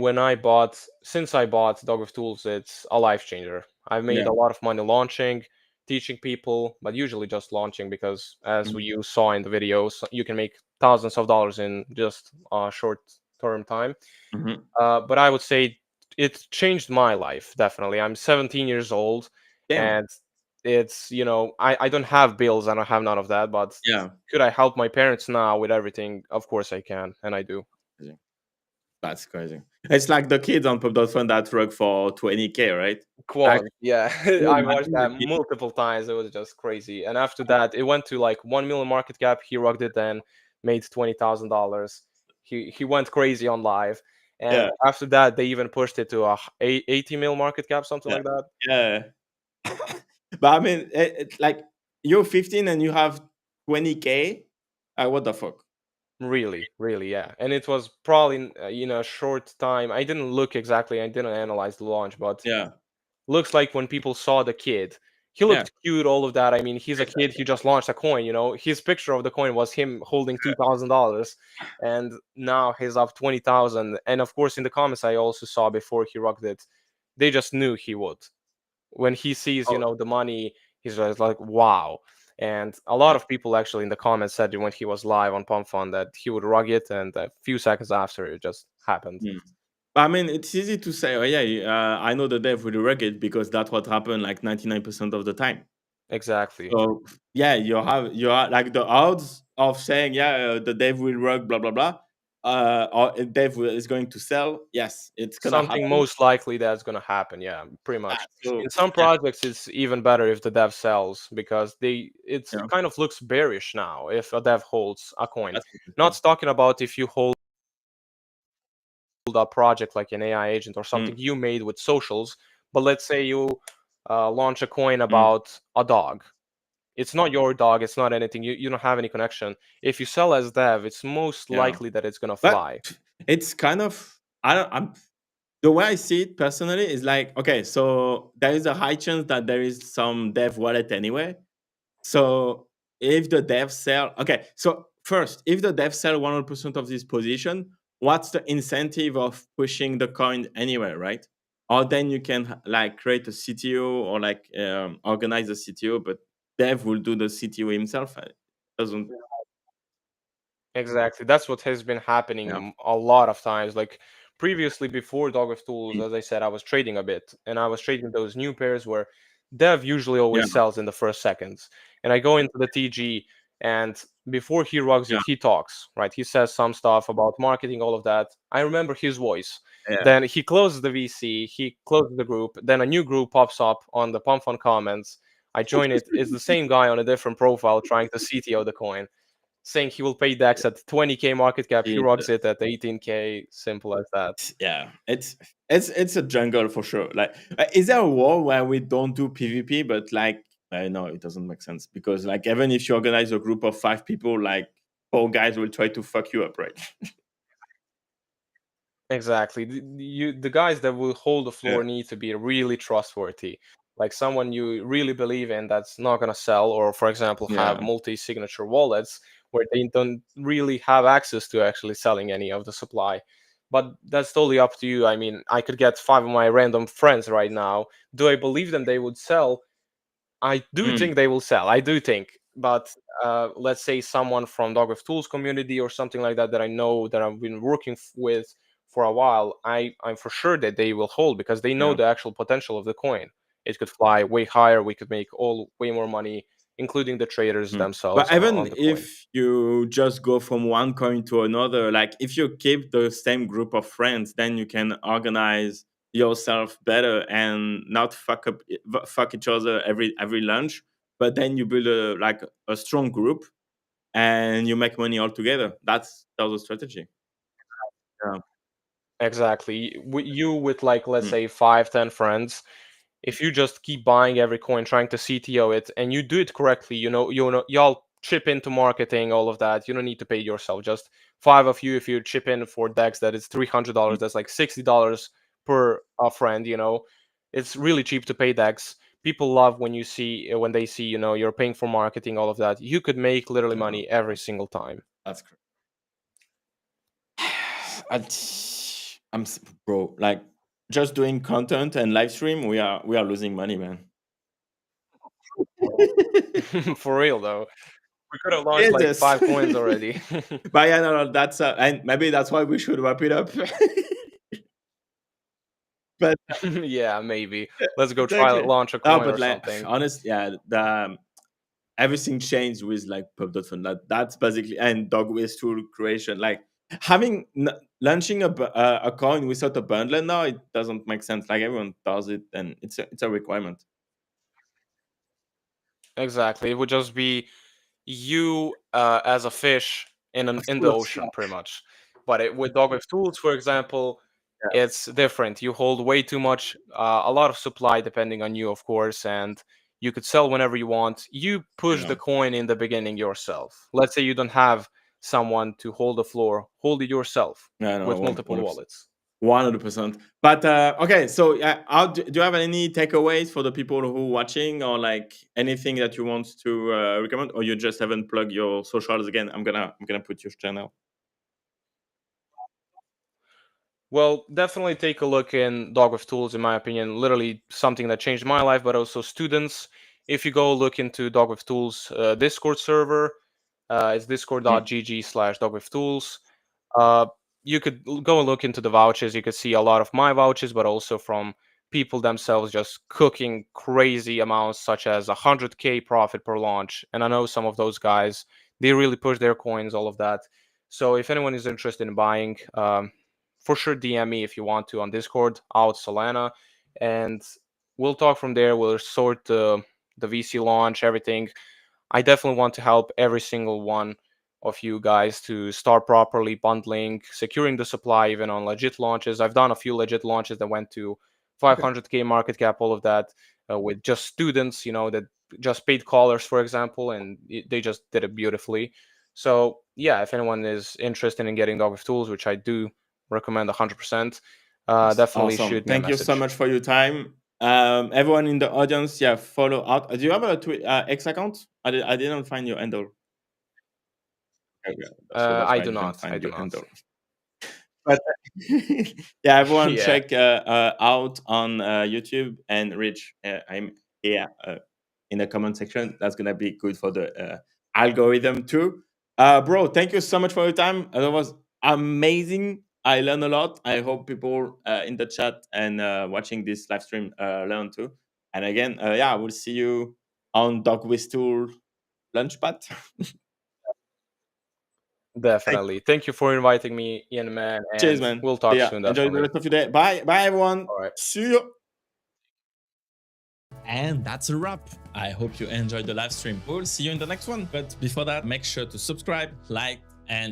since I bought DOGWIFTOOLS, it's a life changer. I've made
Yeah.
a lot of money launching. teaching people, but usually just launching because, as
Mm.
you saw in the videos, you can make thousands of dollars in just a short term time.
Mhm.
But I would say it changed my life, definitely. I'm 17 years old,
Damn.
and it's, I don't have bills, I don't have none of that, but
Yeah.
could I help my parents now with everything? Of course I can, and I do.
Crazy. That's crazy. It's like the kids on Pub.Fun that work for 20K, right? Like,
Quant, yeah.
can you
I watched
imagine the
that
kid?
multiple times. It was just crazy. And after that, it went to like 1 million market cap. He rugged it then, made $20,000. He went crazy on live.
Yeah,
And after that, they even pushed it to 80 mil market cap, something
yeah,
like that.
yeah. But I mean, like you're 15 and you have 20K. What the fuck?
Really, really, yeah. And it was probably a short time. I didn't look exactly. I didn't analyze the launch, but
Yeah,
looks like when people saw the kid, he
yeah,
looked cute, all of that. I mean, he's a kid,
exactly.
he just launched a coin. His picture of the coin was him holding $2,000, and now he's up 20,000. And of course, in the comments, I also saw before he rocked it, they just knew he would. When he sees,
Oh,
the money, he's just like, wow. And a lot of people actually in the comments said when he was live on Pump Fund that he would rug it, and a few seconds after, it just happened.
hmm. But I mean, it's easy to say, oh yeah, I know the dev will wreck it because that's what happened like 99% of the time.
Exactly.
So yeah, you are like the odds of saying yeah, the dev will work, blah blah blah, or a is going to sell. Yes, it's gonna
Something
happen.
most likely that's gonna happen, yeah, pretty
Ah,
much.
so
In some
yeah,
projects, it's even better if the dev sells because it
yeah,
kind of looks bearish now if a dev holds a coin.
that's
Not
interesting.
talking about if you hold a project like an AI agent or
Mm,
something you made with socials, but let's say you launch a coin
mm,
about a dog. It's not your dog, it's not anything. You don't have any connection. If you sell as dev, it's most
yeah,
likely that it's gonna
but
fly.
it's kind of I don't. I'm the way I see it personally is like okay, so there is a high chance that there is some dev wallet anyway. So if the devs sell, okay. So first, if the devs sell 100% of this position, what's the incentive of pushing the coin anywhere, right? Or then you can like create a CTO or like organize a CTO, but dev will do the CTO himself. It doesn't.
Exactly. That's what has been happening
Yeah.
a lot of times. Like previously, before Dog with Tools,
Mm,
as I said, I was trading a bit, and I was trading those new pairs where Dev usually
yeah.
always sells in the first seconds. And I go into the TG, and before he rugs
Yeah.
it, he talks, right? He says some stuff about marketing, all of that. I remember his voice.
Yeah.
Then he closes the VC, he closes the group. Then a new group pops up on the Pump Fund comments. I join it. It's the same guy on a different profile trying to CTO the coin saying he will pay DEX at 20K market cap. He rocks it at 18K. Simple as that.
Yeah, it's a jungle for sure. Like, is there a war where we don't do PvP, but like, no, it doesn't make sense because like even if you organize a group of 5 people, like 4 guys will try to fuck you up, right?
Exactly. The guys that will hold the
Yeah,
floor need to be really trustworthy. Like someone you really believe in that's not gonna sell, or for example, have
yeah.
multi-signature wallets where they don't really have access to actually selling any of the supply. But that's totally up to you. I mean, I could get 5 of my random friends right now. Do I believe them they would sell? I do
Mm,
think they will sell. I do think, but let's say someone from Dog with Tools community or something like that that I know that I've been working with for a while. I'm for sure that they will hold because they know
yeah.
the actual potential of the coin. It could fly way higher. We could make all way more money, including the traders
Mm. But
themselves
even
on the coin.
if you just go from one coin to another, like if you keep the same group of friends, then you can organize yourself better and not fuck each other every lunch. But then you build a strong group and you make money all together. That's the strategy. Yeah.
Exactly. You with like let's
Mm.
say 5, 10 friends, if you just keep buying every coin, trying to CTO it, and you do it correctly, y'all chip into marketing, all of that. You don't need to pay yourself. Just 5 of you, if you chip in for decks, that is $300.
Mm.
That's like $60 per friend. It's really cheap to pay decks. People love when they see you're paying for marketing, all of that. You could make literally
Yeah.
money every single time.
That's correct. Bro, like just doing content and live stream, we are losing money, man.
For real though, we could have launched like
Jesus.
5 coins already.
But yeah, no, that's and maybe that's why we should wrap it up. But
Yeah, maybe. Let's go try to
exactly.
launch a
No,
coin
but
or
like
something.
honest, yeah, everything changed with like pub.fun. That's basically and dog waste tool creation. Like having launching a coin without a bundle now, it doesn't make sense. Like everyone does it, and it's a requirement.
Exactly. It would just be you as a fish
Of
in the
course,
ocean, pretty much. But with DogWithTools, for example,
yeah,
it's different. You hold way too much, a lot of supply depending on you, of course, and you could sell whenever you want. You
you
push the
know,
coin in the beginning yourself. Let's say you don't have someone to hold the floor, hold it yourself
yeah, no,
with multiple
100%.
wallets.
100%. But okay, so yeah, do you have any takeaways for the people who are watching, or like anything that you want to recommend, or you just haven't plugged your socials again? I'm gonna put your channel.
Well, definitely take a look in Dog with Tools, in my opinion. Literally something that changed my life, but also students. If you go look into Dog with Tools Discord server, it's
Mm.
discord.gg/dogwithtools. Uh, you could go and look into the vouchers. You could see a lot of my vouchers, but also from people themselves just cooking crazy amounts, such as 100K profit per launch. And I know some of those guys, they really push their coins, all of that. So if anyone is interested in buying, for sure DM me if you want to on Discord, out Solana, and we'll talk from there. We'll sort the VC launch, everything. I definitely want to help every single one of you guys to start properly bundling, securing the supply even on legit launches. I've done a few legit launches that went to
Okay.
500K market cap, all of that, with just students, that just paid callers, for example, and they just did it beautifully. So yeah, if anyone is interested in getting Dog with Tools, which I do recommend 100%, definitely
Awesome.
shoot me a
Thank you so
message.
much for your time. Everyone in the audience, yeah, follow out. Do you have a X account? I didn't find your handle. Okay, so that's
I
why I
do
didn't
not. I
find
do
your
not.
handle. But yeah, everyone
Yeah.
check out on YouTube and Rich. I'm here in the comment section. That's gonna be good for the algorithm too. Bro, thank you so much for your time. That was amazing. I learned a lot. I hope people in the chat and watching this live stream learn too. And again, yeah, we'll see you on DogWithTools Launchpad. Thank
Definitely. Thank you for inviting me in, man,
Cheers,
and
man.
we'll talk
Yeah,
soon,
enjoy the
definitely.
rest of your day. Bye. Bye, everyone.
All right.
See you. And that's a wrap. I hope you enjoyed the live stream. We'll see you in the next one. But before that, make sure to subscribe, like, and